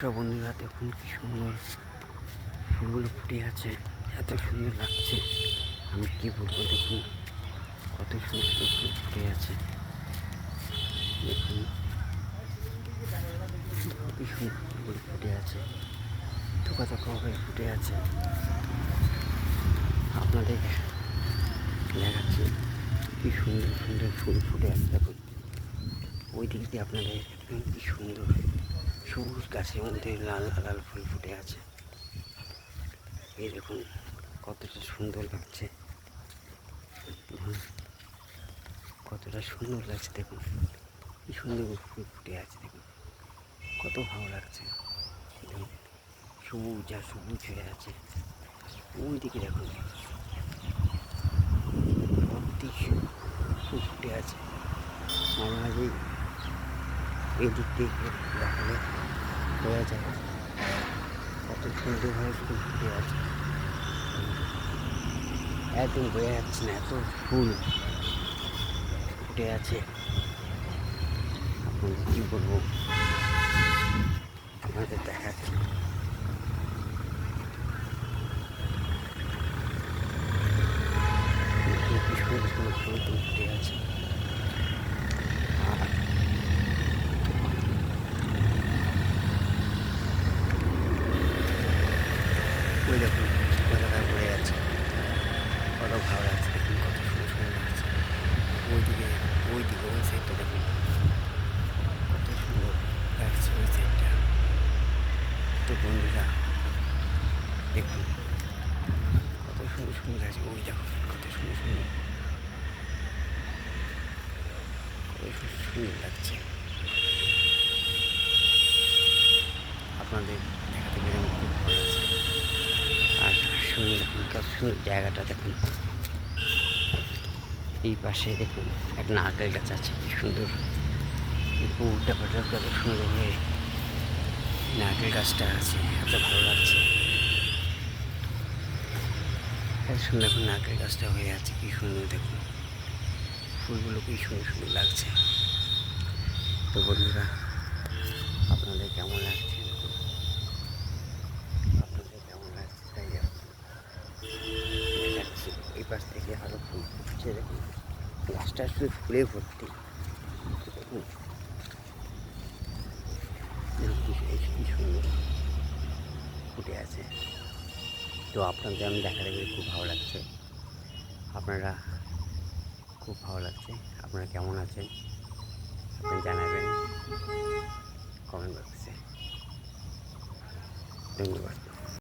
বন্ধুরা দেখুন কি সুন্দর ফুলগুলো ফুটে আছে, এত সুন্দর লাগছে। আমি কি বলবো, দেখুন কত সুন্দর ফুল ফুটে আছে। দেখুন কি সুন্দর ফুলগুলো ফুটে আছে, থোকা থোকা হয়ে ফুটে আছে। আপনাদের দেখাচ্ছি কি সুন্দর সুন্দর ফুল ফুটে আছে। দেখুন ওই দিক দিয়ে আপনাদের দেখুন কি সুন্দর সবুজ গাছের মধ্যে লাল লাল ফুল ফুটে আছে। এই দেখুন কতটা সুন্দর লাগছে, কতটা সুন্দর লাগছে। দেখুন কি সুন্দর ফুল ফুটে আছে, দেখুন কত ভালো লাগছে। দেখুন সবুজ আর সবুজ হয়ে আছে। ওই দিকে দেখুন ভর্তি ফুল ফুটে আছে। মাঝে মাঝেই এই দিক দিয়ে দেখালে বোঝা যায় কত সুন্দরভাবে ফুল ফুটে আছে। একদম বোঝা যাচ্ছে না, এত ফুল ফুটে আছে। আপনাদের কী বলবো, আপনাদের দেখাচ্ছি। কি সুন্দর সুন্দর ফুল ফুটে আছে। আর ওই দেখুন পতাকা পড়ে আছে, কত ভালো লাগছে। দেখুন কত সুন্দর সুন্দর লাগছে। ওইদিকে ওই সাইডটা দেখুন কত সুন্দর লাগছে ওই সাইডটা। তো বন্ধুরা দেখুন কত সুন্দর সুন্দর লাগছে। ওই দেখুন কত সুন্দর সুন্দর, কত সুন্দর লাগছে। আপনাদের দেখাতে পেরে আমার খুব ভালো লাগছে। আর শুনে দেখুন কত সুন্দর জায়গাটা দেখুন। এই পাশে দেখুন একটা নারকেল গাছ আছে, কি সুন্দর উল্টা পাল্টা কত সুন্দর হয়ে নারকেল গাছটা আছে, এত ভালো লাগছে। এত সুন্দর এখন নারকেল গাছটা হয়ে আছে, কি সুন্দর দেখুন ফুলগুলো কি সুন্দর সুন্দর লাগছে। তো বন্ধুরা আপনাদের কেমন লাগছে, দেখুন আপনাদের কেমন লাগছে তাই দেখাচ্ছি। এই পাশ থেকে আরো ফুল ফুটছে, দেখুন গাছটা শুধু ফুলে ভর্তি। দেখুন কি সুন্দর ফুটে আছে। তো আপনাদের আমি দেখাতে পেরে খুব ভালো লাগছে। আপনারা খুব ভালো লাগছে। আপনারা কেমন আছেন আপনি জানাবেন কমেন্ট বক্সে। ধন্যবাদ।